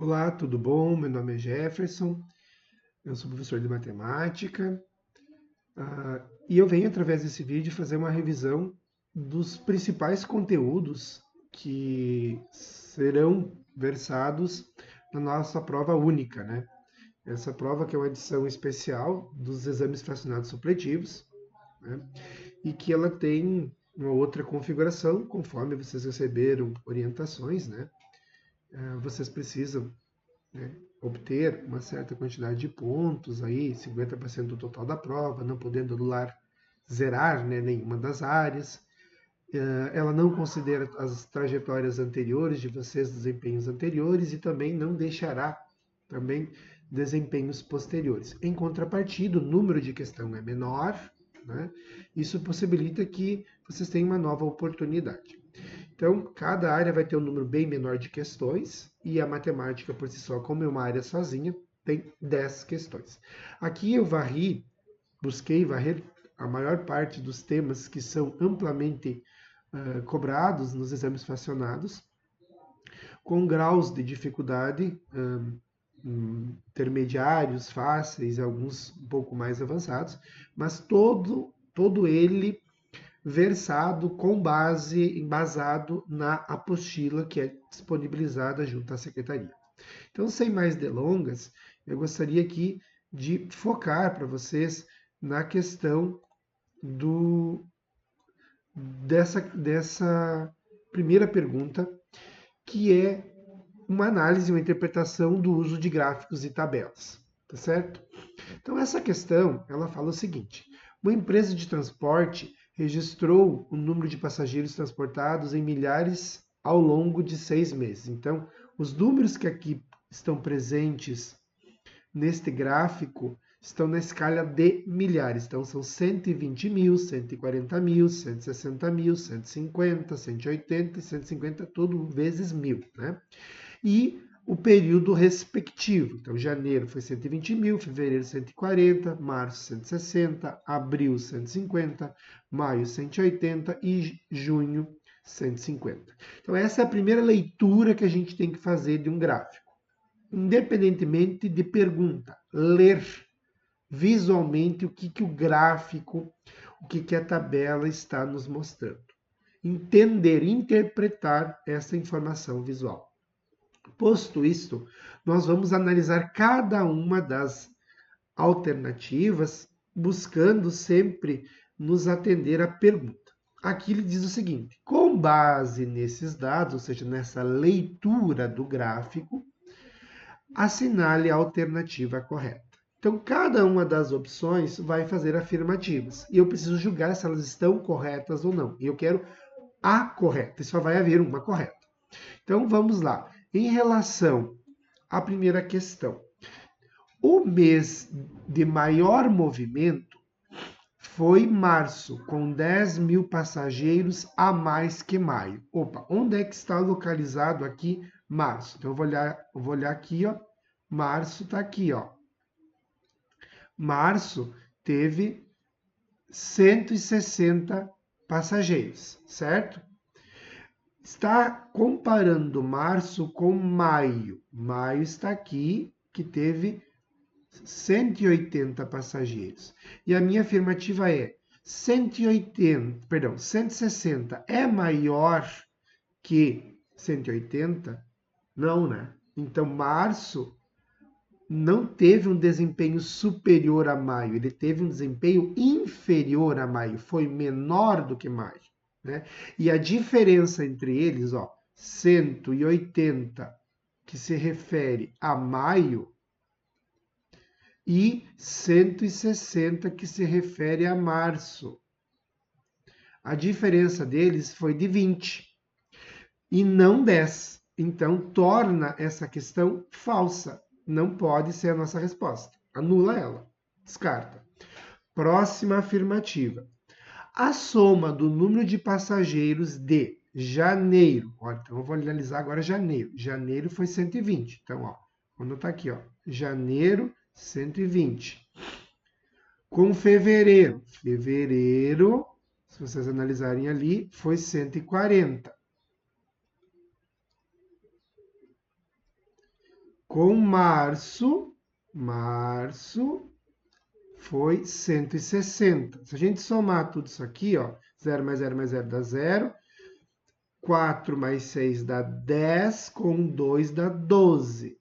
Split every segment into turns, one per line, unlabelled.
Olá, tudo bom? Meu nome é Jefferson, eu sou professor de matemática, e eu venho através desse vídeo fazer uma revisão dos principais conteúdos que serão versados na nossa prova única, né? Essa prova que é uma edição especial dos exames fracionados supletivos, né? E que ela tem uma outra configuração, conforme vocês receberam orientações, né? Vocês precisam, né, obter uma certa quantidade de pontos, aí 50% do total da prova, não podendo anular, zerar, né, nenhuma das áreas. Ela não considera as trajetórias anteriores de vocês, desempenhos anteriores, e também não deixará também desempenhos posteriores. Em contrapartida, o número de questão é menor, né? Isso possibilita que vocês tenham uma nova oportunidade. Então, cada área vai ter um número bem menor de questões, e a matemática por si só, como é uma área sozinha, tem 10 questões. Aqui eu busquei varrer a maior parte dos temas que são amplamente cobrados nos exames fracionados, com graus de dificuldade intermediários, fáceis, alguns um pouco mais avançados, mas todo ele versado embasado na apostila que é disponibilizada junto à secretaria. Então, sem mais delongas, eu gostaria aqui de focar para vocês na questão do, dessa primeira pergunta, que é uma análise, uma interpretação do uso de gráficos e tabelas, tá certo? Então essa questão, ela fala o seguinte: uma empresa de transporte registrou o número de passageiros transportados em milhares ao longo de 6 meses. Então, os números que aqui estão presentes neste gráfico estão na escala de milhares. Então, são 120 mil, 140 mil, 160 mil, 150, 180 e 150, tudo vezes mil, né? E o período respectivo. Então, janeiro foi 120 mil, fevereiro 140, março 160, abril 150, maio 180 e junho 150. Então, essa é a primeira leitura que a gente tem que fazer de um gráfico. Independentemente de pergunta, ler visualmente o que o gráfico, o que a tabela está nos mostrando. Entender, interpretar essa informação visual. Posto isto, nós vamos analisar cada uma das alternativas, buscando sempre nos atender à pergunta. Aqui ele diz o seguinte: com base nesses dados, ou seja, nessa leitura do gráfico, assinale a alternativa correta. Então, cada uma das opções vai fazer afirmativas. E eu preciso julgar se elas estão corretas ou não. E eu quero a correta. E só vai haver uma correta. Então, vamos lá. Em relação à primeira questão, o mês de maior movimento foi março, com 10 mil passageiros a mais que maio. Opa, onde é que está localizado aqui março? Então, eu vou olhar aqui, ó. Março está aqui, ó. Março teve 160 passageiros, certo? Está comparando março com maio. Maio está aqui, que teve 180 passageiros. E a minha afirmativa é 160 é maior que 180? Não, né? Então, março não teve um desempenho superior a maio, ele teve um desempenho inferior a maio, foi menor do que maio, né? E a diferença entre eles, ó, 180 que se refere a maio e 160 que se refere a março. A diferença deles foi de 20 e não 10. Então torna essa questão falsa. Não pode ser a nossa resposta. Anula ela. Descarta. Próxima afirmativa. A soma do número de passageiros de janeiro. Olha, então eu vou analisar agora janeiro. Janeiro foi 120. Então, ó, vou anotar aqui, ó. Janeiro, 120. Com fevereiro. Fevereiro, se vocês analisarem ali, foi 140. com março foi 160. Se a gente somar tudo isso aqui, ó, 0 mais 0 mais 0 dá 0. 4 mais 6 dá 10, com 2 dá 12.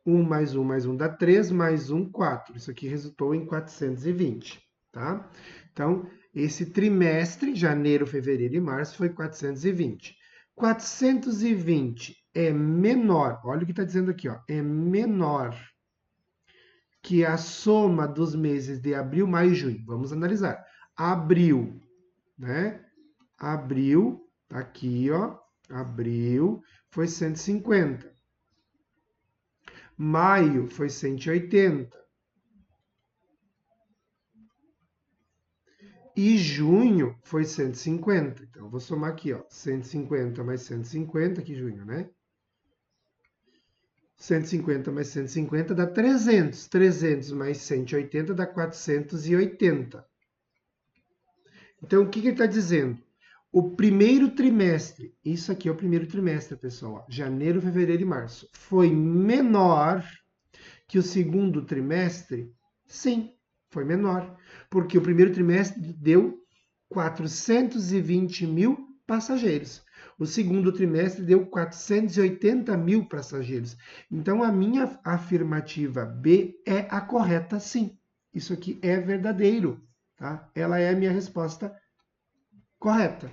1 mais 1 dá 3, mais 1, 4. Isso aqui resultou em 420, tá? Então, esse trimestre, janeiro, fevereiro e março, foi 420. 420 é menor, olha o que está dizendo aqui, ó, é menor que a soma dos meses de abril, maio e junho. Vamos analisar. Abril, né? Abril, tá aqui, ó, abril foi 150. Maio foi 180. E junho foi 150. Então, eu vou somar aqui, ó, 150 mais 150, aqui junho, né? 150 mais 150 dá 300. 300 mais 180 dá 480. Então, o que ele está dizendo? O primeiro trimestre, isso aqui é o primeiro trimestre, pessoal, ó, janeiro, fevereiro e março, foi menor que o segundo trimestre? Sim, foi menor, porque o primeiro trimestre deu 420 mil passageiros. O segundo trimestre deu 480 mil passageiros. Então, a minha afirmativa B é a correta, sim. Isso aqui é verdadeiro, tá? Ela é a minha resposta correta.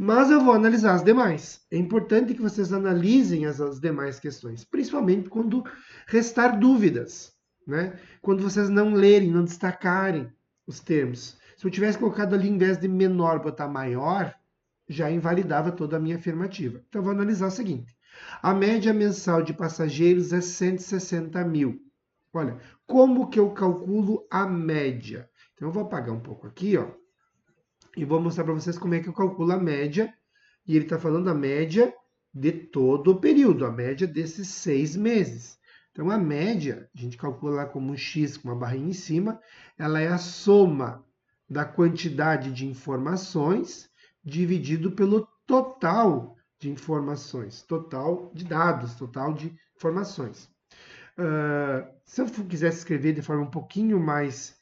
Mas eu vou analisar as demais. É importante que vocês analisem as demais questões, principalmente quando restar dúvidas, né? Quando vocês não lerem, não destacarem os termos. Se eu tivesse colocado ali, em vez de menor, botar maior, já invalidava toda a minha afirmativa. Então, eu vou analisar o seguinte. A média mensal de passageiros é 160 mil. Olha, como que eu calculo a média? Então, eu vou apagar um pouco aqui, ó, e vou mostrar para vocês como é que eu calculo a média. E ele está falando a média de todo o período, a média desses 6 meses. Então, a média, a gente calcula lá como um X com uma barrinha em cima, ela é a soma da quantidade de informações dividido pelo total de informações, total de dados, total de informações. Se eu quisesse escrever de forma um pouquinho mais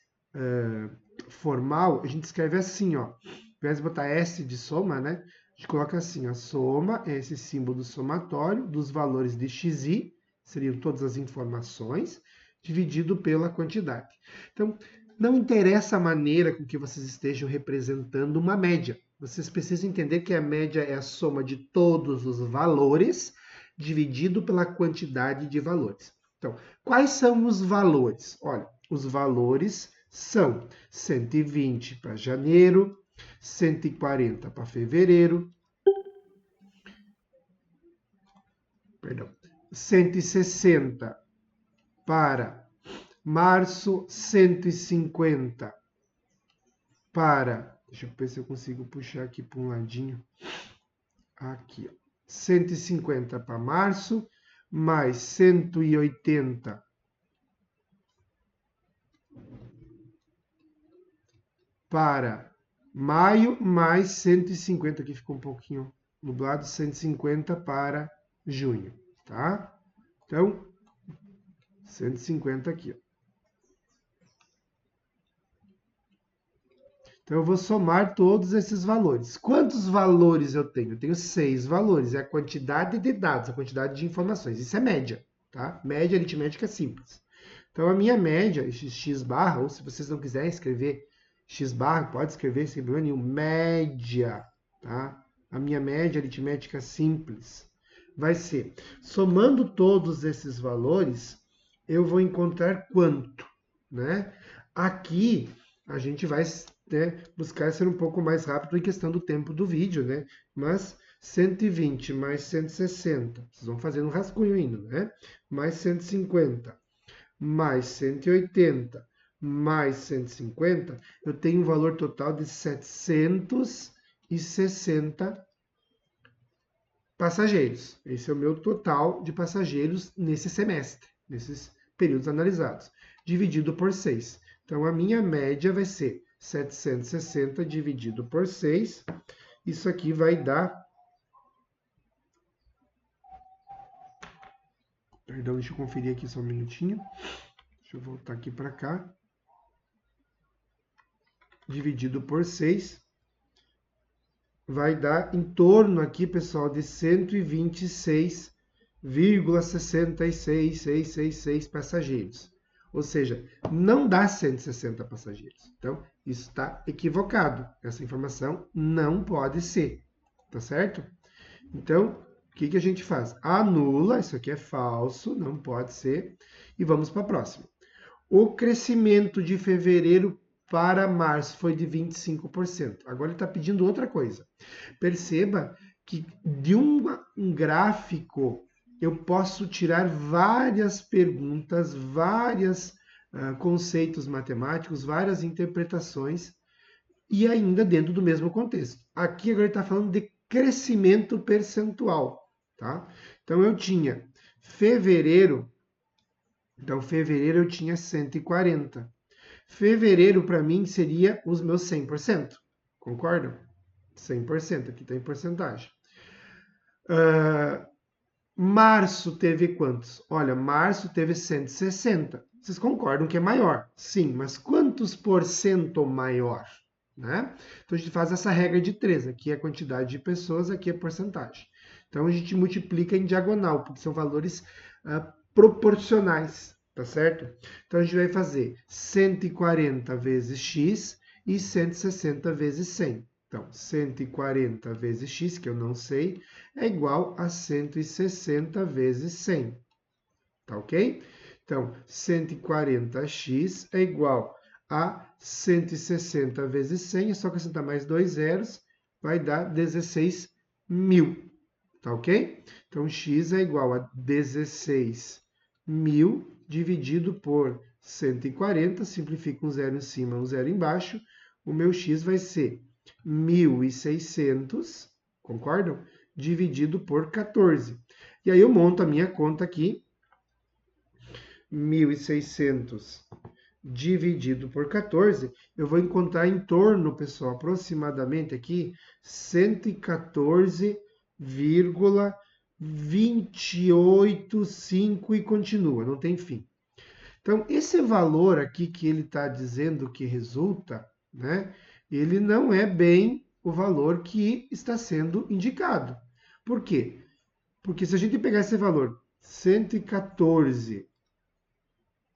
formal, a gente escreve assim, ó. Ao invés de botar S de soma, né? A gente coloca assim, a soma é esse símbolo somatório dos valores de xi, seriam todas as informações, dividido pela quantidade. Então, não interessa a maneira com que vocês estejam representando uma média. Vocês precisam entender que a média é a soma de todos os valores dividido pela quantidade de valores. Então, quais são os valores? Olha, os valores são 120 para janeiro, 140 para fevereiro, 160 para março, 150 para... Deixa eu ver se eu consigo puxar aqui para um ladinho. Aqui, ó. 150 para março, mais 180 para maio, mais 150, aqui ficou um pouquinho nublado, 150 para junho, tá? Então, 150 aqui, ó. Então, eu vou somar todos esses valores. Quantos valores eu tenho? Eu tenho 6 valores. É a quantidade de dados, a quantidade de informações. Isso é média, tá? Média aritmética simples. Então, a minha média, x barra, ou se vocês não quiserem escrever x barra, pode escrever sem problema nenhum, média, tá? A minha média aritmética simples vai ser, somando todos esses valores, eu vou encontrar quanto, né? Aqui, a gente vai, né, buscar ser um pouco mais rápido em questão do tempo do vídeo, né? Mas 120 mais 160, vocês vão fazer um rascunho ainda, né? Mais 150 mais 180 mais 150, eu tenho um valor total de 760 passageiros. Esse é o meu total de passageiros nesse semestre, nesses períodos analisados, dividido por 6. Então, a minha média vai ser 760 dividido por 6. Isso aqui vai dar Perdão, deixa eu conferir aqui só um minutinho. Deixa eu voltar aqui para cá. Dividido por 6. Vai dar em torno aqui, pessoal, de 126,66666 passageiros. Ou seja, não dá 160 passageiros. Então, isso está equivocado. Essa informação não pode ser. Tá certo? Então, o que a gente faz? Anula, isso aqui é falso, não pode ser. E vamos para a próxima. O crescimento de fevereiro para março foi de 25%. Agora ele está pedindo outra coisa. Perceba que de um gráfico eu posso tirar várias perguntas, vários conceitos matemáticos, várias interpretações e ainda dentro do mesmo contexto. Aqui agora ele está falando de crescimento percentual, tá? Então eu tinha fevereiro, então fevereiro eu tinha 140. Fevereiro para mim seria os meus 100%, concordam? 100%, aqui tem porcentagem. Março teve quantos? Olha, março teve 160. Vocês concordam que é maior? Sim, mas quantos por cento maior? Né? Então a gente faz essa regra de 3. Aqui é a quantidade de pessoas, aqui é a porcentagem. Então a gente multiplica em diagonal, porque são valores proporcionais, tá certo? Então a gente vai fazer 140 vezes x e 160 vezes 100. Então, 140 vezes x, que eu não sei, é igual a 160 vezes 100. Tá ok? Então, 140x é igual a 160 vezes 100, é só acrescentar mais 2 zeros, vai dar 16 mil. Tá ok? Então, x é igual a 16 mil dividido por 140, simplifica um zero em cima, um zero embaixo. O meu x vai ser 1.600, concordam? Dividido por 14. E aí eu monto a minha conta aqui, 1.600 dividido por 14, eu vou encontrar em torno, pessoal, aproximadamente aqui, 114,285 e continua, não tem fim. Então, esse valor aqui que ele está dizendo que resulta, né, ele não é bem o valor que está sendo indicado. Por quê? Porque se a gente pegar esse valor, 114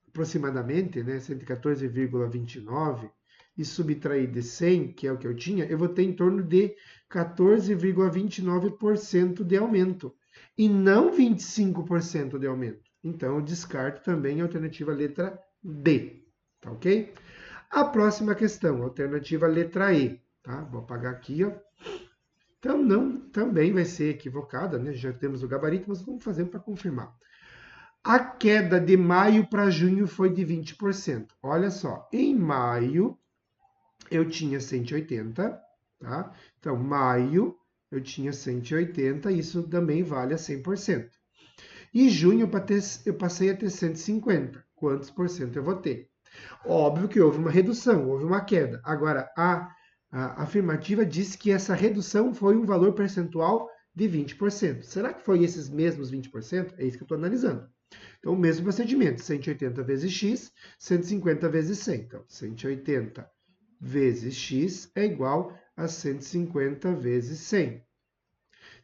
aproximadamente, né, 114,29, e subtrair de 100, que é o que eu tinha, eu vou ter em torno de 14,29% de aumento, e não 25% de aumento. Então, eu descarto também a alternativa letra D, tá ok? A próxima questão, alternativa letra E, tá? Vou apagar aqui, ó. Então, não, também vai ser equivocada, né? Já temos o gabarito, mas vamos fazer para confirmar. A queda de maio para junho foi de 20%. Olha só, em maio eu tinha 180, tá? Então, maio eu tinha 180, isso também vale a 100%. E junho eu passei a ter 150. Quantos por cento eu vou ter? Óbvio que houve uma redução, houve uma queda. Agora, a afirmativa diz que essa redução foi um valor percentual de 20%. Será que foi esses mesmos 20%? É isso que eu estou analisando. Então, o mesmo procedimento, 180 vezes x, 150 vezes 100. Então, 180 vezes x é igual a 150 vezes 100.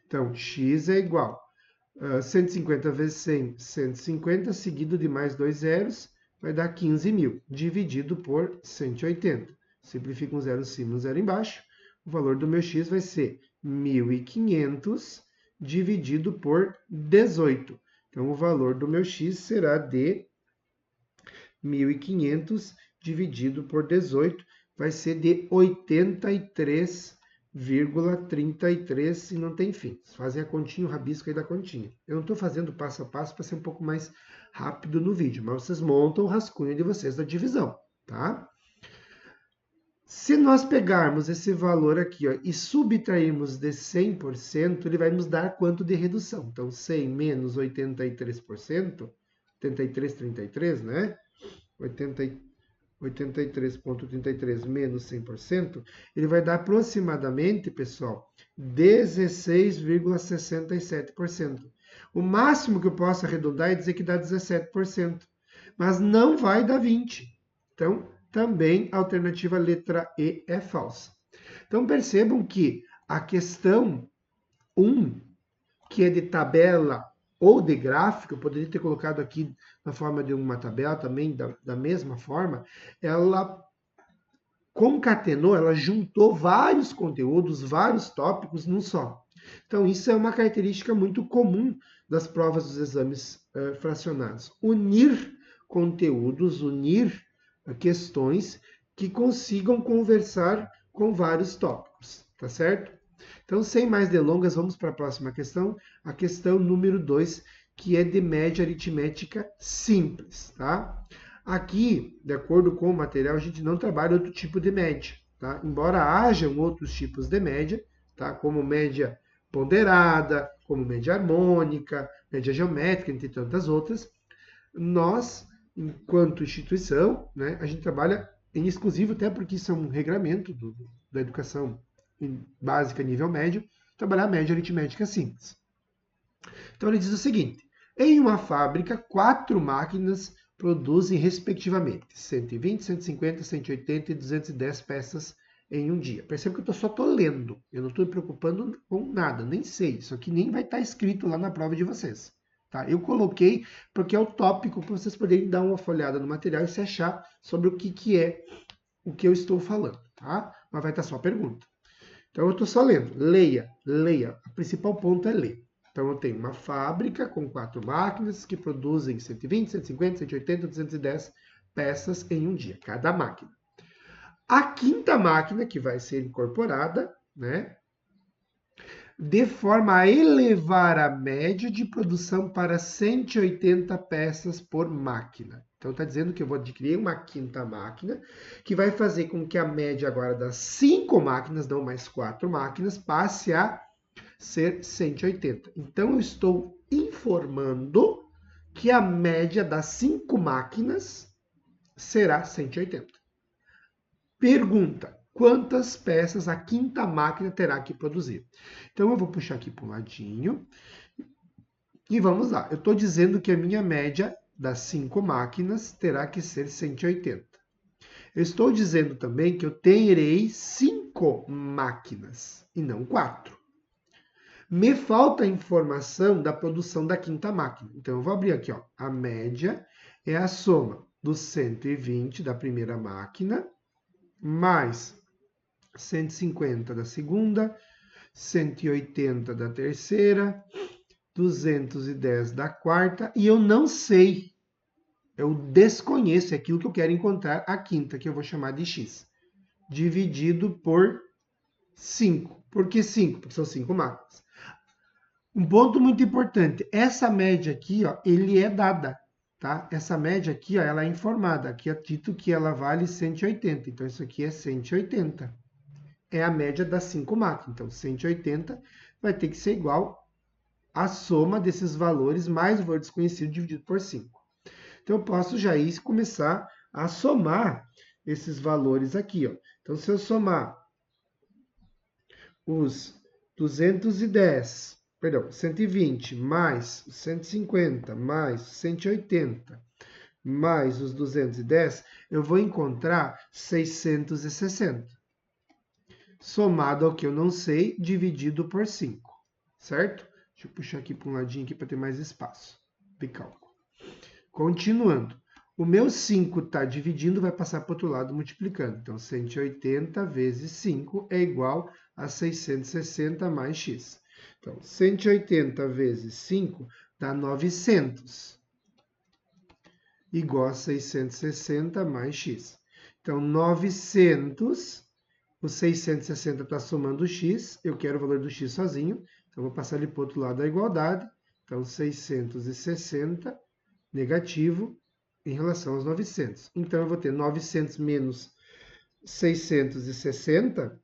Então, x é igual a 150 vezes 100, 150, seguido de mais 2 zeros, vai dar 15 mil, dividido por 180. Simplifica um zero em cima, um zero embaixo. O valor do meu x vai ser 1.500 dividido por 18. Então, o valor do meu x será de 1.500 dividido por 18, vai ser de 83,33 e não tem fim. Fazem a continha, o rabisco aí da continha. Eu não estou fazendo passo a passo para ser um pouco mais rápido no vídeo, mas vocês montam o rascunho de vocês da divisão, tá? Se nós pegarmos esse valor aqui, ó, e subtrairmos de 100%, ele vai nos dar quanto de redução? Então, 100 menos 83%, 83,33, né? 83,33 menos 100%, ele vai dar aproximadamente, pessoal, 16,67%. O máximo que eu posso arredondar é dizer que dá 17%, mas não vai dar 20%. Então, também a alternativa letra E é falsa. Então, percebam que a questão 1, que é de tabela ou de gráfico, eu poderia ter colocado aqui na forma de uma tabela também, da mesma forma, ela concatenou, ela juntou vários conteúdos, vários tópicos num só. Então, isso é uma característica muito comum das provas dos exames fracionados. Unir conteúdos, unir questões que consigam conversar com vários tópicos, tá certo? Então, sem mais delongas, vamos para a próxima questão, a questão número 2, que é de média aritmética simples, tá? Aqui, de acordo com o material, a gente não trabalha outro tipo de média, tá? Embora hajam outros tipos de média, tá? Como média ponderada, como média harmônica, média geométrica, entre tantas outras, nós, enquanto instituição, né, a gente trabalha em exclusivo, até porque isso é um regramento da educação básica nível médio, trabalhar a média aritmética simples. Então ele diz o seguinte: em uma fábrica, 4 máquinas produzem respectivamente 120, 150, 180 e 210 peças em um dia. Perceba que eu só estou lendo, eu não estou me preocupando com nada, nem sei. Isso aqui nem vai estar escrito lá na prova de vocês. Tá? Eu coloquei porque é o tópico para vocês poderem dar uma folhada no material e se achar sobre o que é o que eu estou falando. Tá? Mas vai estar só a pergunta. Então eu estou só lendo. Leia, leia. O principal ponto é ler. Então eu tenho uma fábrica com 4 máquinas que produzem 120, 150, 180, 210 peças em um dia, cada máquina. A quinta máquina que vai ser incorporada, né, de forma a elevar a média de produção para 180 peças por máquina. Então está dizendo que eu vou adquirir uma quinta máquina, que vai fazer com que a média agora das 5 máquinas, não mais 4 máquinas, passe a ser 180. Então eu estou informando que a média das 5 máquinas será 180. Pergunta: quantas peças a quinta máquina terá que produzir? Então eu vou puxar aqui para um ladinho e vamos lá. Eu estou dizendo que a minha média das 5 máquinas terá que ser 180. Eu estou dizendo também que eu terei 5 máquinas e não 4. Me falta a informação da produção da quinta máquina. Então, eu vou abrir aqui, ó. A média é a soma dos 120 da primeira máquina, mais 150 da segunda, 180 da terceira, 210 da quarta, e eu não sei, eu desconheço aquilo que eu quero encontrar, a quinta, que eu vou chamar de x, dividido por 5. Por que 5? Porque são 5 máquinas. Um ponto muito importante, essa média aqui, ó, ele é dada, tá? Essa média aqui, ó, ela é informada. Aqui é dito que ela vale 180, então isso aqui é 180. É a média das 5 máquinas. Então, 180 vai ter que ser igual à soma desses valores mais o valor desconhecido dividido por 5. Então, eu posso já ir começar a somar esses valores aqui, ó. Então, se eu somar os 120 mais 150 mais 180 mais os 210, eu vou encontrar 660. Somado ao que eu não sei, dividido por 5, certo? Deixa eu puxar aqui para um ladinho aqui para ter mais espaço de cálculo. Continuando. O meu 5 está dividindo, vai passar para o outro lado multiplicando. Então, 180 vezes 5 é igual a 660 mais x. Então, 180 vezes 5 dá 900, igual a 660 mais x. Então, 900, o 660 está somando x, eu quero o valor do x sozinho, então vou passar ele para o outro lado da igualdade. Então, 660 negativo em relação aos 900. Então, eu vou ter 900 menos 660,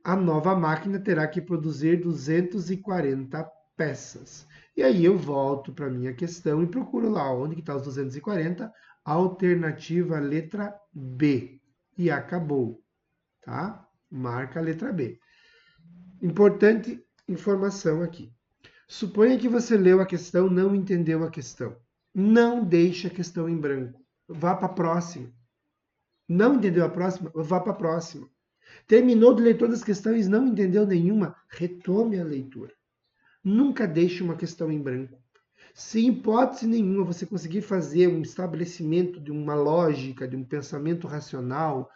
a nova máquina terá que produzir 240 peças. E aí eu volto para a minha questão e procuro lá onde está os 240, alternativa letra B. E acabou, tá? Marca a letra B. Importante informação aqui. Suponha que você leu a questão, não entendeu a questão. Não deixe a questão em branco. Vá para a próxima. Não entendeu a próxima? Vá para a próxima. Terminou de ler todas as questões, não entendeu nenhuma? Retome a leitura. Nunca deixe uma questão em branco. Se em hipótese nenhuma você conseguir fazer um estabelecimento de uma lógica, de um pensamento racional,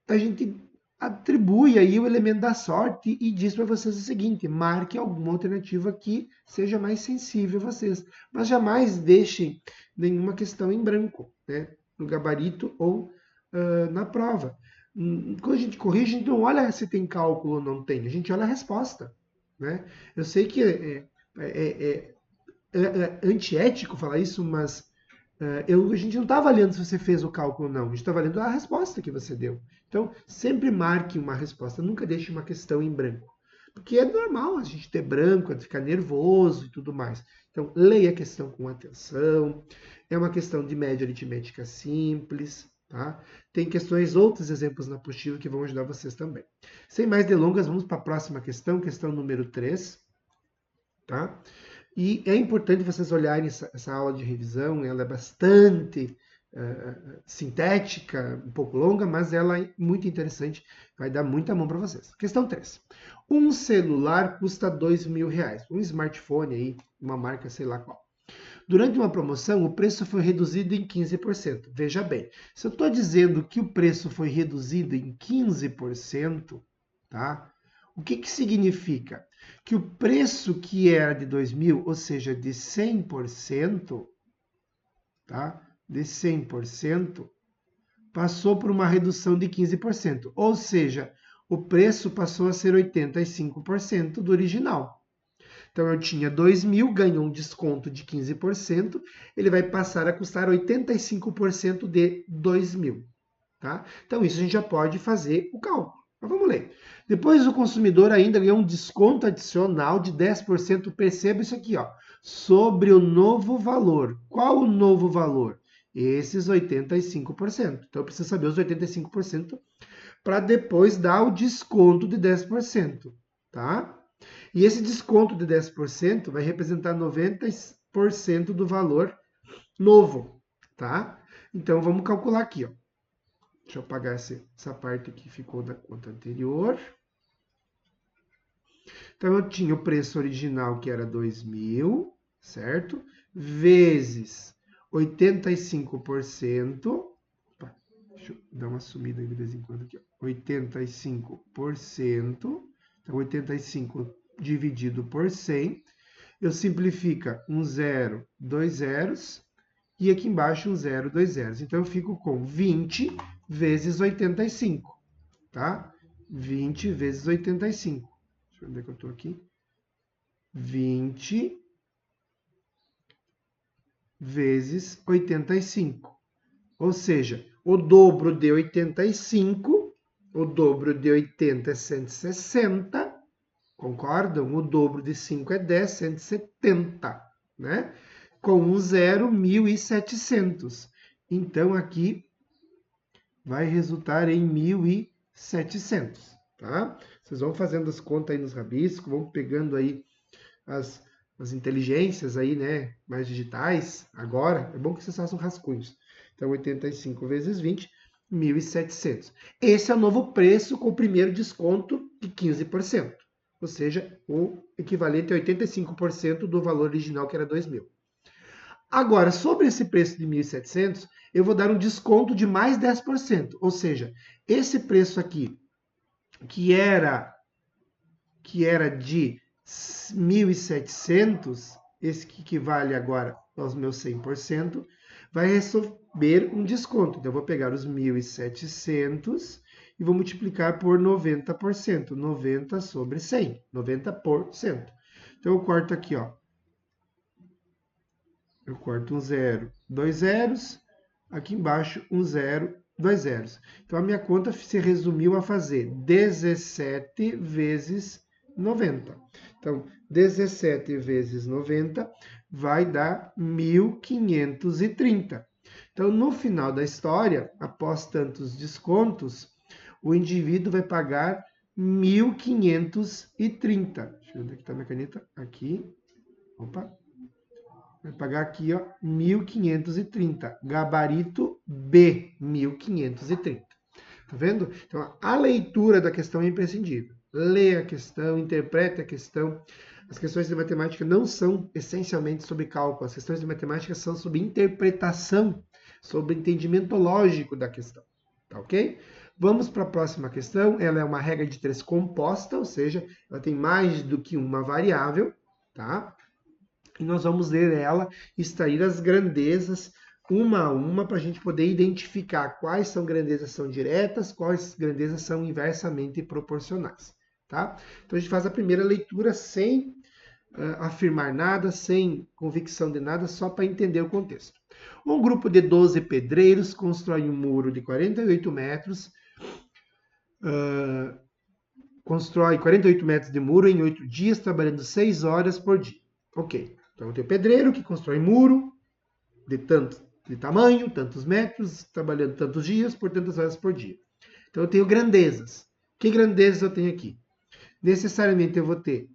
a gente atribui aí o elemento da sorte e diz para vocês o seguinte: marque alguma alternativa que seja mais sensível a vocês, mas jamais deixem nenhuma questão em branco, né, no gabarito ou na prova. Quando a gente corrige, a gente não olha se tem cálculo ou não tem, a gente olha a resposta, né? Eu sei que é antiético falar isso, mas a gente não está avaliando se você fez o cálculo ou não, a gente está avaliando a resposta que você deu. Então, sempre marque uma resposta, nunca deixe uma questão em branco. Porque é normal a gente ter branco, ficar nervoso e tudo mais. Então, leia a questão com atenção. É uma questão de média aritmética simples. Tá? Tem questões, outros exemplos na apostila que vão ajudar vocês também. Sem mais delongas, vamos para a próxima questão número 3. Tá? E é importante vocês olharem essa aula de revisão, ela é bastante sintética, um pouco longa, mas ela é muito interessante, vai dar muita mão para vocês. Questão 3. Um celular custa R$ 2.000, um smartphone aí, uma marca sei lá qual. Durante uma promoção, o preço foi reduzido em 15%. Veja bem, se eu estou dizendo que o preço foi reduzido em 15%, tá? O que significa? Que o preço que era de 2.000, ou seja, de 100%, tá? De 100%, passou por uma redução de 15%. Ou seja, o preço passou a ser 85% do original. Então eu tinha 2.000, ganhou um desconto de 15%, ele vai passar a custar 85% de 2.000. Tá? Então isso a gente já pode fazer o cálculo. Mas vamos ler. Depois o consumidor ainda ganhou um desconto adicional de 10%, perceba isso aqui, ó, sobre o novo valor. Qual o novo valor? Esses 85%. Então eu preciso saber os 85% para depois dar o desconto de 10%. Tá? E esse desconto de 10% vai representar 90% do valor novo, tá? Então vamos calcular aqui, ó. Deixa eu apagar essa parte que ficou da conta anterior. Então eu tinha o preço original que era 2.000, certo? Vezes 85%. Opa, deixa eu dar uma sumida aí de vez em quando aqui, ó. 85%. Então 85 dividido por 100, eu simplifica um zero, dois zeros, e aqui embaixo um zero, dois zeros. Então eu fico com 20 vezes 85, tá? 20 vezes 85. Deixa eu ver onde é que eu estou aqui. 20 vezes 85. Ou seja, o dobro de 85, o dobro de 80 é 160, concordam? O dobro de 5 é 10, 170, né? Com um zero, 1.700. Então, aqui vai resultar em 1.700, tá? Vocês vão fazendo as contas aí nos rabiscos, vão pegando aí as inteligências aí, né, mais digitais. Agora, é bom que vocês façam rascunhos. Então, 85 vezes 20, 1.700. Esse é o novo preço com o primeiro desconto de 15%. Ou seja, o equivalente a 85% do valor original, que era 2.000. Agora, sobre esse preço de 1.700, eu vou dar um desconto de mais 10%. Ou seja, esse preço aqui, que era de 1.700, esse que equivale agora aos meus 100%, vai receber um desconto. Então, eu vou pegar os 1.700 e vou multiplicar por 90%. 90 sobre 100. 90%. Então, eu corto aqui, ó. Eu corto um zero, dois zeros. Aqui embaixo, um zero, dois zeros. Então, a minha conta se resumiu a fazer 17 vezes 90. Então, 17 vezes 90 vai dar 1.530. Então, no final da história, após tantos descontos, o indivíduo vai pagar 1.530. Deixa Deixa eu ver onde está minha caneta. Aqui. Opa. Vai pagar aqui, ó, 1.530. Gabarito B, 1.530. Tá vendo? Então, a leitura da questão é imprescindível. Lê a questão, interprete a questão. As questões de matemática não são essencialmente sobre cálculo. As questões de matemática são sobre interpretação, sobre entendimento lógico da questão. Tá ok? Vamos para a próxima questão. Ela é uma regra de 3 composta, ou seja, ela tem mais do que uma variável, tá? E nós vamos ler ela, extrair as grandezas uma a uma para a gente poder identificar quais são grandezas são diretas, quais grandezas são inversamente proporcionais, tá? Então a gente faz a primeira leitura sem afirmar nada, sem convicção de nada, só para entender o contexto. Um grupo de 12 pedreiros constrói um muro de 48 metros, constrói 48 metros de muro em 8 dias, trabalhando 6 horas por dia. Ok. Então, eu tenho pedreiro que constrói muro de tanto de tamanho, tantos metros, trabalhando tantos dias por tantas horas por dia. Então, eu tenho grandezas. Que grandezas eu tenho aqui? Necessariamente eu vou ter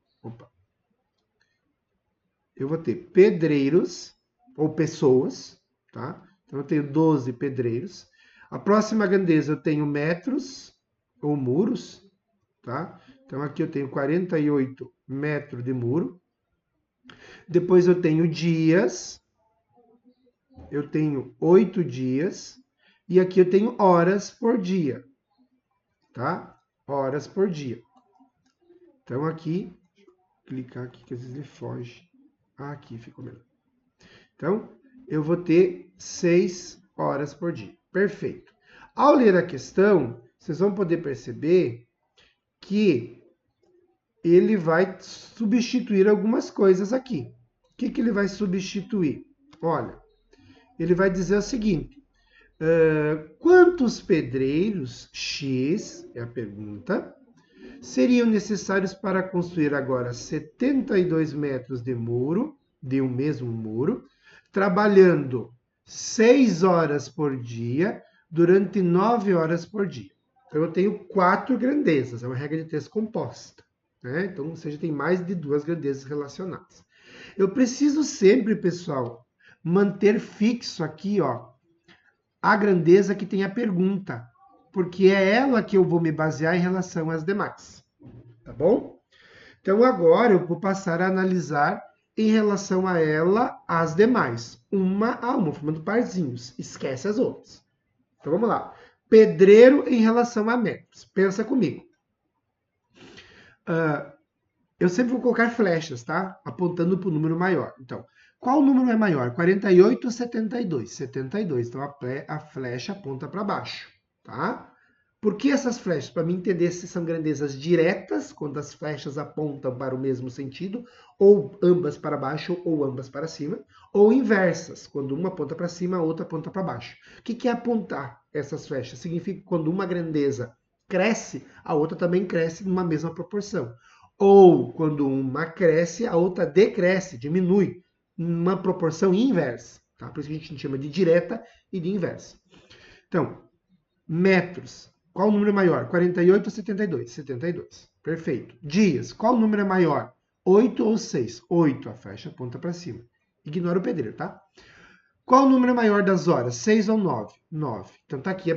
pedreiros ou pessoas, tá? Então, eu tenho 12 pedreiros. A próxima grandeza eu tenho metros ou muros, tá? Então, aqui eu tenho 48 metros de muro. Depois eu tenho dias, eu tenho 8 dias, e aqui eu tenho horas por dia, tá? Horas por dia. Então aqui, clicar aqui que às vezes ele foge. Aqui ficou melhor. Então, eu vou ter 6 horas por dia. Perfeito. Ao ler a questão, vocês vão poder perceber que ele vai substituir algumas coisas aqui. O que ele vai substituir? Olha, ele vai dizer o seguinte: quantos pedreiros, X, é a pergunta, seriam necessários para construir agora 72 metros de muro, de um mesmo muro, trabalhando 6 horas por dia, durante 9 horas por dia? Então, eu tenho 4 grandezas, é uma regra de 3 composta, né? Então, ou seja, tem mais de 2 grandezas relacionadas. Eu preciso sempre, pessoal, manter fixo aqui, ó, a grandeza que tem a pergunta, porque é ela que eu vou me basear em relação às demais, tá bom? Então, agora eu vou passar a analisar em relação a ela as demais, uma a uma, formando parzinhos, esquece as outras. Então, vamos lá. Pedreiro em relação a metros. Pensa comigo. Eu sempre vou colocar flechas, tá? Apontando para o número maior. Então, qual número é maior? 48 ou 72? 72. Então, a flecha aponta para baixo, tá? Por que essas flechas? Para mim entender se são grandezas diretas, quando as flechas apontam para o mesmo sentido, ou ambas para baixo ou ambas para cima, ou inversas, quando uma aponta para cima, a outra aponta para baixo. O que é apontar essas flechas? Significa que quando uma grandeza cresce, a outra também cresce numa mesma proporção. Ou quando uma cresce, a outra decresce, diminui, numa proporção inversa. Tá? Por isso que a gente chama de direta e de inversa. Então, metros. Qual o número é maior? 48 ou 72? 72. Perfeito. Dias. Qual número é maior? 8 ou 6? 8. A flecha aponta para cima. Ignora o pedreiro, tá? Qual o número é maior das horas? 6 ou 9? 9. Então tá aqui a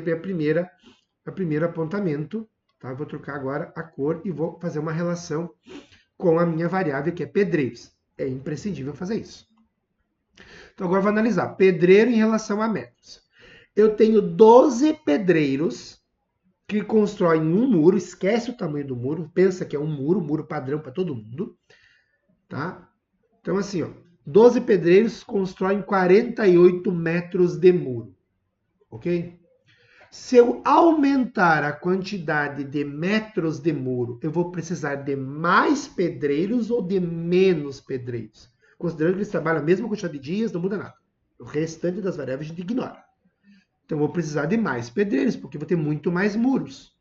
primeiro apontamento. Tá? Eu vou trocar agora a cor e vou fazer uma relação com a minha variável, que é pedreiros. É imprescindível fazer isso. Então agora eu vou analisar pedreiro em relação a metros. Eu tenho 12 pedreiros que constroem um muro, esquece o tamanho do muro, pensa que é um muro padrão para todo mundo, tá? Então assim, ó, 12 pedreiros constroem 48 metros de muro, ok? Se eu aumentar a quantidade de metros de muro, eu vou precisar de mais pedreiros ou de menos pedreiros? Considerando que eles trabalham a mesma quantidade de dias, não muda nada. O restante das variáveis a gente ignora. Então, eu vou precisar de mais pedreiros, porque eu vou ter muito mais muros.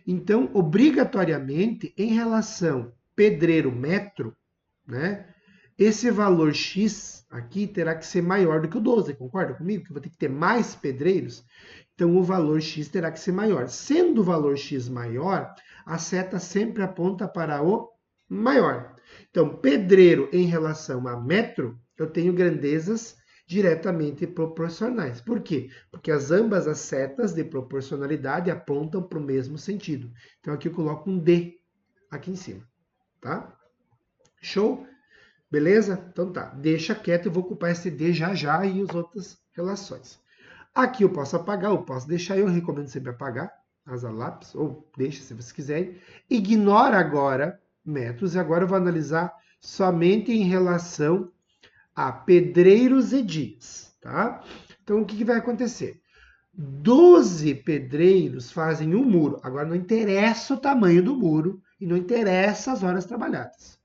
Então, obrigatoriamente, em relação pedreiro-metro, né, esse valor X aqui terá que ser maior do que o 12, concorda comigo? Que eu vou ter que ter mais pedreiros. Então, o valor X terá que ser maior. Sendo o valor X maior, a seta sempre aponta para o maior. Então, pedreiro em relação a metro, eu tenho grandezas diretamente proporcionais. Por quê? Porque ambas as setas de proporcionalidade apontam para o mesmo sentido. Então, aqui eu coloco um D aqui em cima, tá? Show? Beleza? Então tá, deixa quieto, eu vou ocupar esse D já já e as outras relações. Aqui eu posso apagar, eu posso deixar, eu recomendo sempre apagar as lápis, ou deixa se vocês quiserem. Ignora agora metros, e agora eu vou analisar somente em relação a pedreiros e dias, tá? Então o que vai acontecer? 12 pedreiros fazem um muro. Agora não interessa o tamanho do muro e não interessa as horas trabalhadas.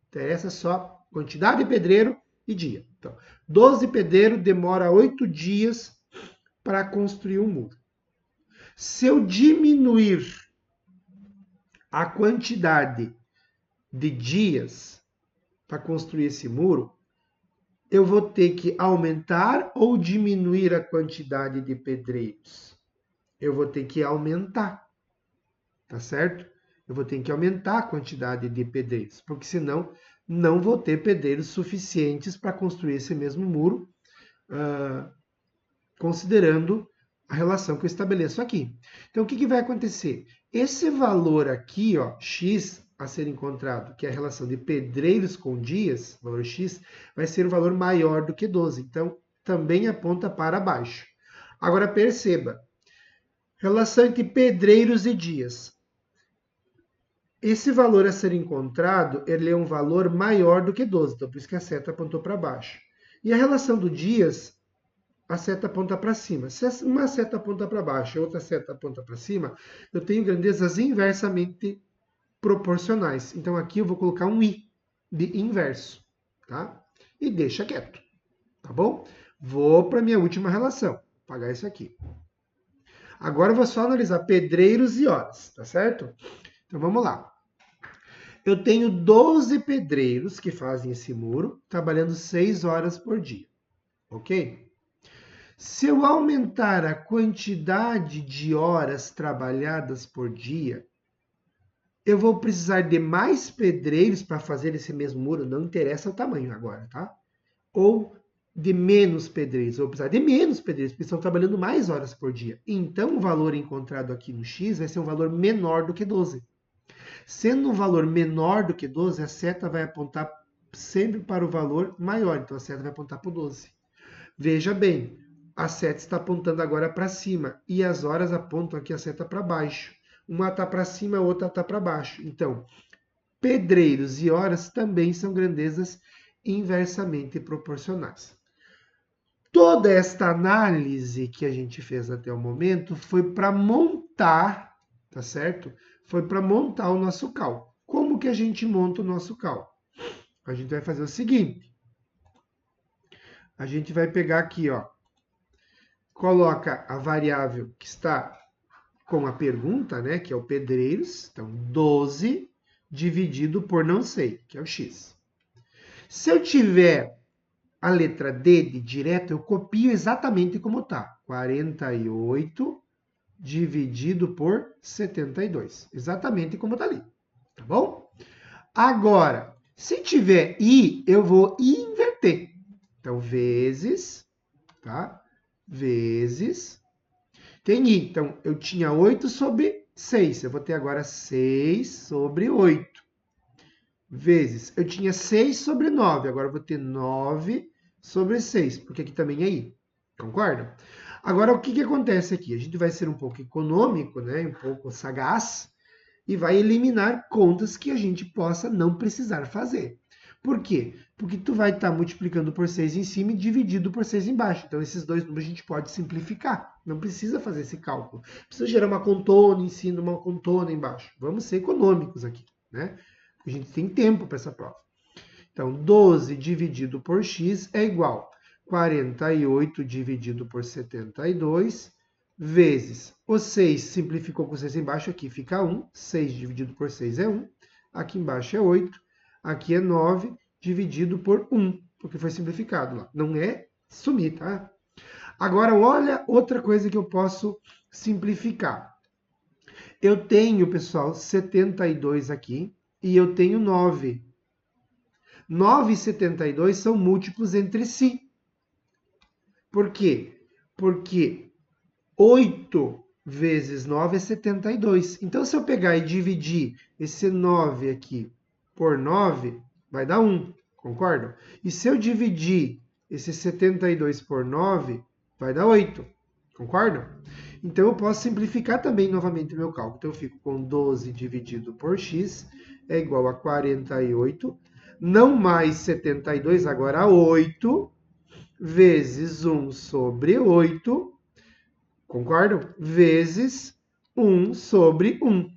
Interessa só quantidade de pedreiro e dia. Então, 12 pedreiros demora 8 dias para construir um muro. Se eu diminuir a quantidade de dias para construir esse muro, eu vou ter que aumentar ou diminuir a quantidade de pedreiros? Eu vou ter que aumentar, tá certo? Eu vou ter que aumentar a quantidade de pedreiros, porque senão não vou ter pedreiros suficientes para construir esse mesmo muro, considerando a relação que eu estabeleço aqui. Então, o que vai acontecer? Esse valor aqui, ó, x a ser encontrado, que é a relação de pedreiros com dias, valor x, vai ser um valor maior do que 12. Então, também aponta para baixo. Agora, perceba, relação entre pedreiros e dias. Esse valor a ser encontrado, ele é um valor maior do que 12, então por isso que a seta apontou para baixo. E a relação do dias, a seta aponta para cima. Se uma seta aponta para baixo e outra seta aponta para cima, eu tenho grandezas inversamente proporcionais. Então aqui eu vou colocar um I de inverso, tá? E deixa quieto, tá bom? Vou para minha última relação, apagar isso aqui. Agora eu vou só analisar pedreiros e horas, tá certo? Então vamos lá. Eu tenho 12 pedreiros que fazem esse muro, trabalhando 6 horas por dia, ok? Se eu aumentar a quantidade de horas trabalhadas por dia, eu vou precisar de mais pedreiros para fazer esse mesmo muro, não interessa o tamanho agora, tá? Ou de menos pedreiros, eu vou precisar de menos pedreiros, porque estão trabalhando mais horas por dia. Então, o valor encontrado aqui no x vai ser um valor menor do que 12. Sendo um valor menor do que 12, a seta vai apontar sempre para o valor maior, então a seta vai apontar para o 12. Veja bem, a seta está apontando agora para cima e as horas apontam aqui a seta para baixo. Uma está para cima, a outra está para baixo. Então, pedreiros e horas também são grandezas inversamente proporcionais. Toda esta análise que a gente fez até o momento foi para montar, tá certo? Foi para montar o nosso cálculo. Como que a gente monta o nosso cálculo? A gente vai fazer o seguinte. A gente vai pegar aqui, ó, coloca a variável que está com a pergunta, né, que é o pedreiros, então 12 dividido por não sei, que é o x. Se eu tiver a letra D de direto, eu copio exatamente como está, 48 dividido por 72, exatamente como está ali, tá bom? Agora, se tiver I, eu vou inverter. Então, vezes, tá? Vezes. Tem I. Então, eu tinha 8 sobre 6. Eu vou ter agora 6 sobre 8. Vezes. Eu tinha 6 sobre 9. Agora eu vou ter 9 sobre 6. Porque aqui também é I. Concordam? Agora, o que acontece aqui? A gente vai ser um pouco econômico, né? Um pouco sagaz. E vai eliminar contas que a gente possa não precisar fazer. Por quê? Porque tu vai estar multiplicando por 6 em cima e dividido por 6 embaixo. Então, esses dois números a gente pode simplificar. Não precisa fazer esse cálculo. Precisa gerar uma contona em cima, uma contona embaixo. Vamos ser econômicos aqui, né? A gente tem tempo para essa prova. Então, 12 dividido por x é igual a 48 dividido por 72 vezes o 6 simplificou com 6 embaixo, aqui fica 1. 6 dividido por 6 é 1. Aqui embaixo é 8. Aqui é 9 dividido por 1, porque foi simplificado lá. Não é sumir, tá? Agora, olha outra coisa que eu posso simplificar. Eu tenho, pessoal, 72 aqui. e eu tenho 9. 9 e 72 são múltiplos entre si. Por quê? Porque 8 vezes 9 é 72. Então, se eu pegar e dividir esse 9 aqui por 9, vai dar 1, concorda? E se eu dividir esse 72 por 9, vai dar 8, concorda? Então, eu posso simplificar também novamente o meu cálculo. Então, eu fico com 12 dividido por x é igual a 48, não mais 72, agora 8, vezes 1 sobre 8, concordam? Vezes 1 sobre 1,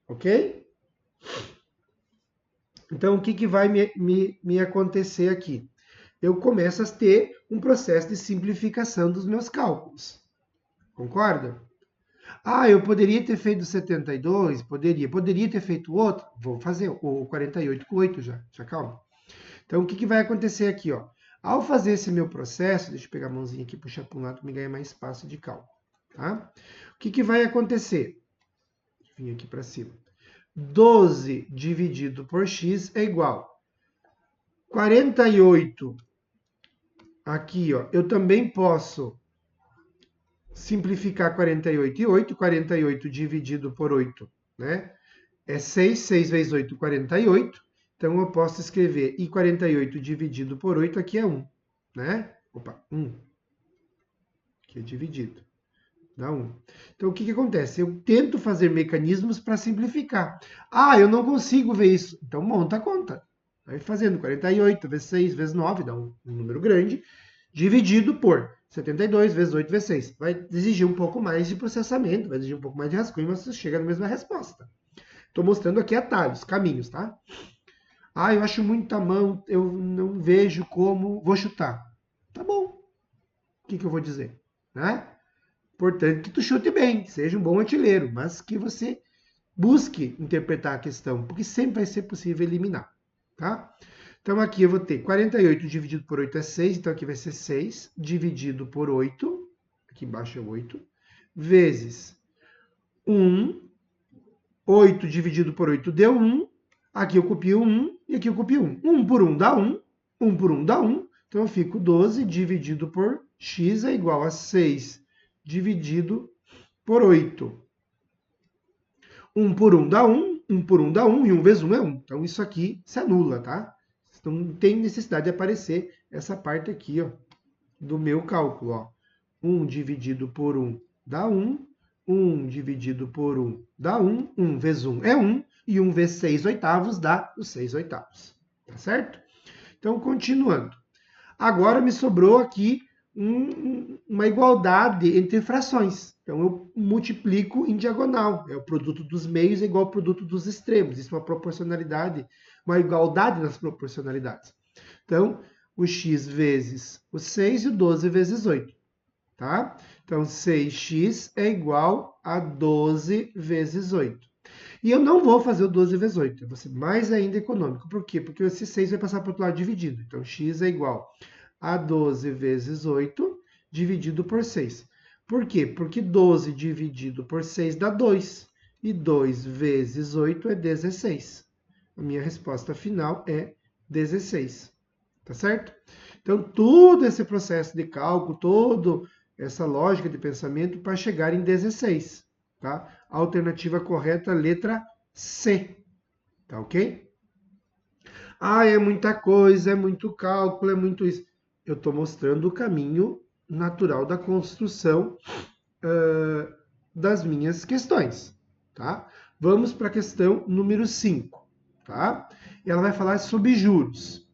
ok? Então, o que vai me acontecer aqui? Eu começo a ter um processo de simplificação dos meus cálculos, concorda? Ah, eu poderia ter feito 72? Poderia ter feito outro? Vou fazer o 48 com 8 já calma. Então, o que vai acontecer aqui, ó? Ao fazer esse meu processo, deixa eu pegar a mãozinha aqui e puxar para um lado para me ganhar mais espaço de cálculo, tá? O que vai acontecer? Vim aqui para cima. 12 dividido por x é igual. 48, aqui, ó, eu também posso simplificar 48 e 8. 48 dividido por 8, né? É 6, 6 vezes 8, 48. Então, eu posso escrever, e 48 dividido por 8, aqui é 1, né? Opa, 1. Aqui é dividido. Dá 1. Então, o que acontece? Eu tento fazer mecanismos para simplificar. Ah, eu não consigo ver isso. Então, monta a conta. Vai fazendo 48 vezes 6 vezes 9, dá um número grande, dividido por 72 vezes 8 vezes 6. Vai exigir um pouco mais de processamento, vai exigir um pouco mais de rascunho, mas você chega na mesma resposta. Estou mostrando aqui atalhos, caminhos, tá? Ah, eu acho muita mão, eu não vejo como, vou chutar. Tá bom. O que eu vou dizer? Né? Portanto, que tu chute bem, seja um bom artilheiro, mas que você busque interpretar a questão, porque sempre vai ser possível eliminar, tá? Então, aqui eu vou ter 48 dividido por 8 é 6, então aqui vai ser 6 dividido por 8, aqui embaixo é 8, vezes 1, 8 dividido por 8 deu 1, aqui eu copio 1 e aqui eu copio 1. 1 por 1 dá 1, 1 por 1 dá 1, então eu fico 12 dividido por x é igual a 6 dividido por 8. 1 por 1 dá 1, 1 por 1 dá 1, e 1 vezes 1 é 1. Então, isso aqui se anula, tá? Então, não tem necessidade de aparecer essa parte aqui, ó, do meu cálculo, ó. 1 dividido por 1 dá 1, 1 dividido por 1 dá 1, 1 vezes 1 é 1, e 1 vezes 6 oitavos dá os 6 oitavos, tá certo? Então, continuando. Agora me sobrou aqui uma igualdade entre frações. Então, eu multiplico em diagonal. É o produto dos meios é igual ao produto dos extremos. Isso é uma proporcionalidade, uma igualdade nas proporcionalidades. Então, o x vezes o 6 e o 12 vezes 8. Tá? Então, 6x é igual a 12 vezes 8. E eu não vou fazer o 12 vezes 8. Eu vou ser mais ainda econômico. Por quê? Porque esse 6 vai passar para o outro lado dividido. Então, x é igual a 12 vezes 8 dividido por 6. Por quê? Porque 12 dividido por 6 dá 2. E 2 vezes 8 é 16. A minha resposta final é 16. Tá certo? Então, todo esse processo de cálculo, toda essa lógica de pensamento para chegar em 16. Tá? A alternativa correta, letra C. Tá ok? Ah, é muita coisa, é muito cálculo, é muito isso. Eu estou mostrando o caminho natural da construção das minhas questões, tá? Vamos para a questão número 5, tá? Ela vai falar sobre juros,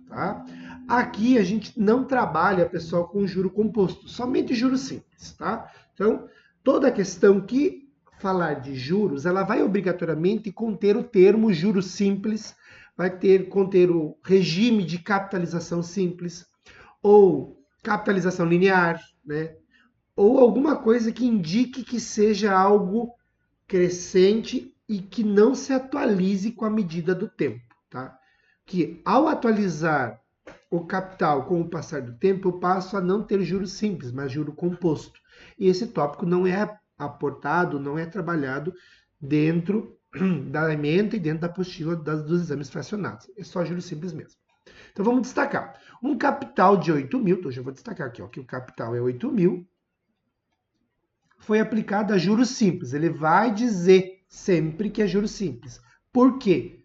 tá? Aqui a gente não trabalha, pessoal, com juro composto, somente juros simples, tá? Então, toda questão que falar de juros, ela vai obrigatoriamente conter o termo juros simples, vai conter o regime de capitalização simples, ou capitalização linear, né? Ou alguma coisa que indique que seja algo crescente e que não se atualize com a medida do tempo, tá? Que ao atualizar o capital com o passar do tempo, eu passo a não ter juros simples, mas juro composto. E esse tópico não é aportado, não é trabalhado dentro da ementa e dentro da apostila dos exames fracionados. É só juros simples mesmo. Então vamos destacar. Um capital de 8 mil, então já vou destacar aqui, ó, que o capital é 8 mil, foi aplicado a juros simples. Ele vai dizer sempre que é juros simples. Por quê?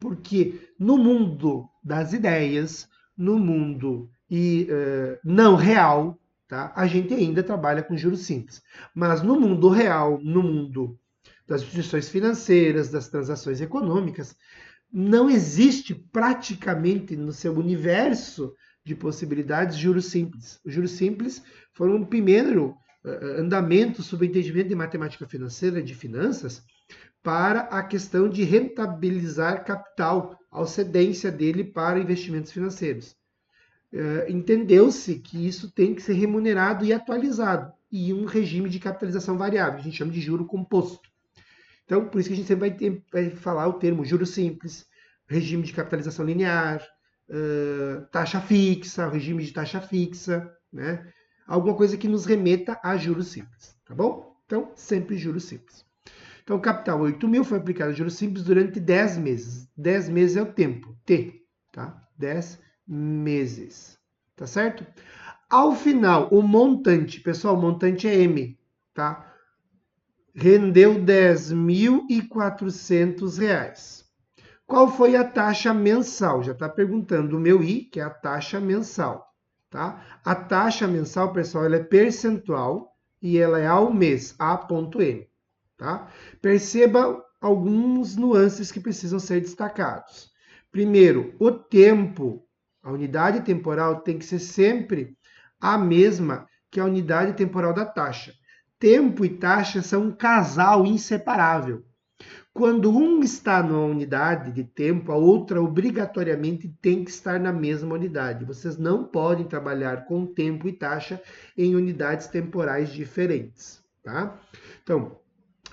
Porque no mundo das ideias, no mundo não real, tá? A gente ainda trabalha com juros simples. Mas no mundo real, no mundo das instituições financeiras, das transações econômicas, não existe praticamente no seu universo de possibilidades juros simples. Os juros simples foram um primeiro andamento sob o entendimento de matemática financeira, de finanças, para a questão de rentabilizar capital, a cedência dele para investimentos financeiros. Entendeu-se que isso tem que ser remunerado e atualizado, e um regime de capitalização variável, a gente chama de juro composto. Então, por isso que a gente sempre vai falar o termo juro simples, regime de capitalização linear, taxa fixa, regime de taxa fixa, né? Alguma coisa que nos remeta a juros simples, tá bom? Então, sempre juros simples. Então, o capital 8 mil foi aplicado a juros simples durante 10 meses. 10 meses é o tempo, T, tá? 10 meses, tá certo? Ao final, o montante, pessoal, o montante é M, tá? Rendeu R$10.400. Qual foi a taxa mensal? Já está perguntando o meu I, que é a taxa mensal, tá? A taxa mensal, pessoal, ela é percentual e ela é ao mês, A.M, tá? Perceba alguns nuances que precisam ser destacados. Primeiro, o tempo, a unidade temporal tem que ser sempre a mesma que a unidade temporal da taxa. Tempo e taxa são um casal inseparável. Quando um está numa unidade de tempo, a outra obrigatoriamente tem que estar na mesma unidade. Vocês não podem trabalhar com tempo e taxa em unidades temporais diferentes, tá? Então,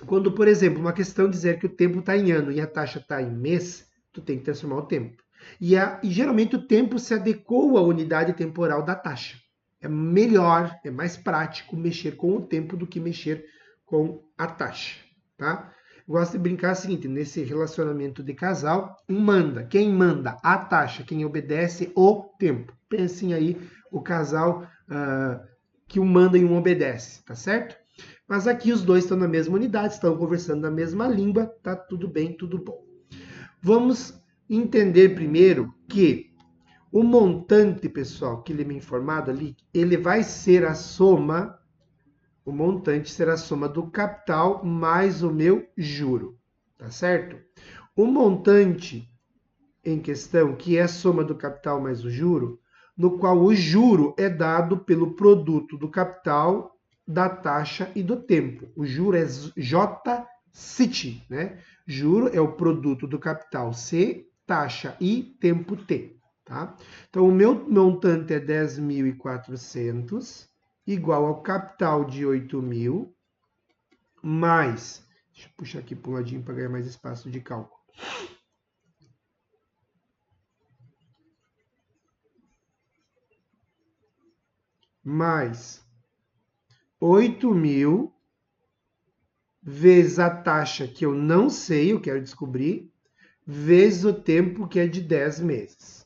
quando, por exemplo, uma questão dizer que o tempo está em ano e a taxa está em mês, tu tem que transformar o tempo. E geralmente o tempo se adequa à unidade temporal da taxa. É melhor, é mais prático mexer com o tempo do que mexer com a taxa, tá? Gosto de brincar o seguinte, nesse relacionamento de casal, um manda. Quem manda? A taxa. Quem obedece? O tempo. Pensem aí o casal que um manda e um obedece, tá certo? Mas aqui os dois estão na mesma unidade, estão conversando na mesma língua, tá tudo bem, tudo bom. Vamos entender primeiro que o montante, pessoal, que ele me informado ali, ele vai ser a soma, o montante será a soma do capital mais o meu juro, tá certo? O montante em questão, que é a soma do capital mais o juro, no qual o juro é dado pelo produto do capital, da taxa e do tempo. O juro é J-CIT, né? Juro é o produto do capital C, taxa I, tempo T. Tá? Então, o meu montante é 10.400, igual ao capital de 8 mil, mais, deixa eu puxar aqui para um ladinho para ganhar mais espaço de cálculo, mais 8 mil, vezes a taxa que eu não sei, eu quero descobrir, vezes o tempo que é de 10 meses,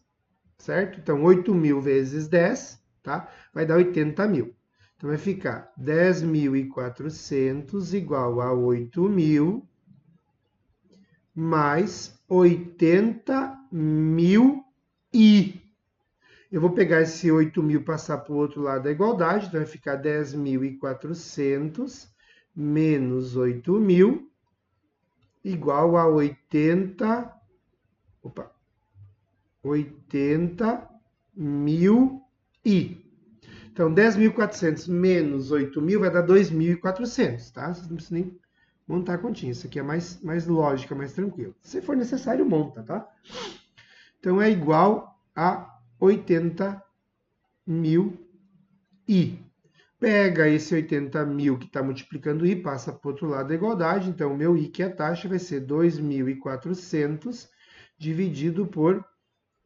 certo? Então, 8 mil vezes 10, tá? Vai dar 80 mil. Então, vai ficar 10.400 igual a 8 mil mais 80 mil e... Eu vou pegar esse 8 mil e passar para o outro lado da igualdade, então vai ficar 10.400 menos 8 mil igual a 80 mil e... Então, 10.400 menos 8 mil vai dar 2.400, tá? Vocês não precisam nem montar a continha. Isso aqui é mais lógica, mais tranquilo. Se for necessário, monta, tá? Então, é igual a 80 mil i. Pega esse 80 mil que está multiplicando i, passa para o outro lado da igualdade. Então, o meu i, que é a taxa, vai ser 2.400 dividido por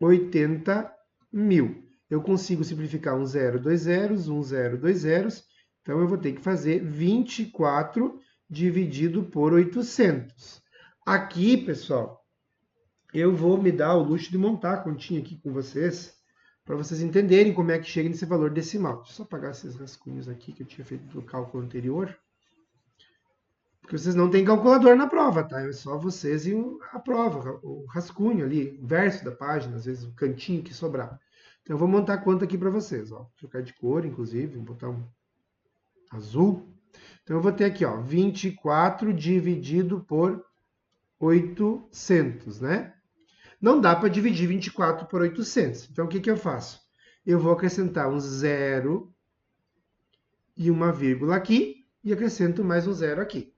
80 mil. Eu consigo simplificar um zero, dois zeros, um zero, dois zeros. Então, eu vou ter que fazer 24 dividido por 800. Aqui, pessoal, eu vou me dar o luxo de montar a continha aqui com vocês, para vocês entenderem como é que chega nesse valor decimal. Deixa eu só apagar esses rascunhos aqui que eu tinha feito do cálculo anterior. Porque vocês não têm calculador na prova, tá? É só vocês e a prova, o rascunho ali, o verso da página, às vezes o cantinho que sobrar. Então eu vou montar a conta aqui para vocês, ó. Vou trocar de cor, inclusive, vou botar um azul. Então eu vou ter aqui, ó, 24 dividido por 800, né? Não dá para dividir 24 por 800. Então o que que eu faço? Eu vou acrescentar um zero e uma vírgula aqui e acrescento mais um zero aqui.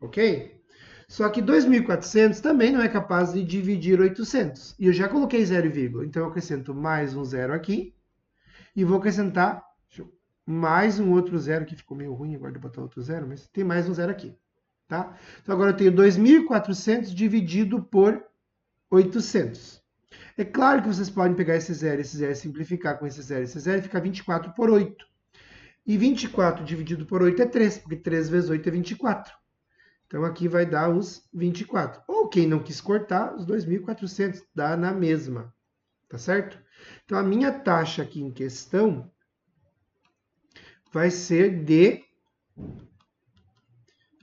Ok? Só que 2.400 também não é capaz de dividir 800. E eu já coloquei 0, então eu acrescento mais um zero aqui. E vou acrescentar mais um outro zero, que ficou meio ruim agora de botar outro zero, mas tem mais um zero aqui. Tá? Então agora eu tenho 2.400 dividido por 800. É claro que vocês podem pegar esse zero e simplificar com esse zero e ficar 24 por 8. E 24 dividido por 8 é 3, porque 3 vezes 8 é 24. Então, aqui vai dar os 24. Ou quem não quis cortar, os 2.400, dá na mesma. Tá certo? Então, a minha taxa aqui em questão vai ser de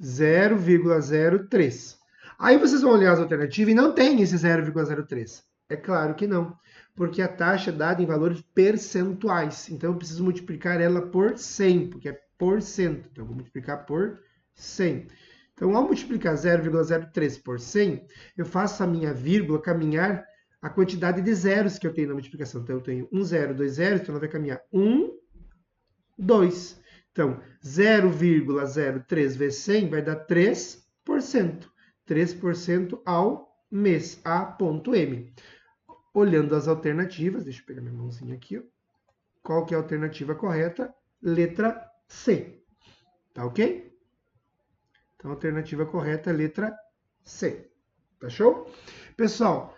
0,03. Aí vocês vão olhar as alternativas e não tem esse 0,03. É claro que não, porque a taxa é dada em valores percentuais. Então, eu preciso multiplicar ela por 100, porque é por cento. Então, eu vou multiplicar por 100. Então, ao multiplicar 0,03 por 100, eu faço a minha vírgula caminhar a quantidade de zeros que eu tenho na multiplicação. Então, eu tenho 1 zero, 2 zeros, então ela vai caminhar 1, 2. Então, 0,03 vezes 100 vai dar 3%. 3% ao mês, A.M. Olhando as alternativas, deixa eu pegar minha mãozinha aqui. Ó. Qual que é a alternativa correta? Letra C. Tá ok? Então, a alternativa correta é a letra C. Tá show? Pessoal,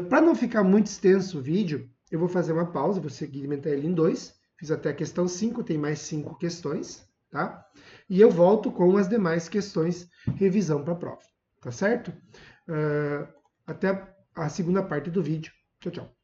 para não ficar muito extenso o vídeo, eu vou fazer uma pausa, vou segmentar ele em 2. Fiz até a questão 5, tem mais 5 questões, tá? E eu volto com as demais questões, revisão para a prova, tá certo? Até a segunda parte do vídeo. Tchau, tchau.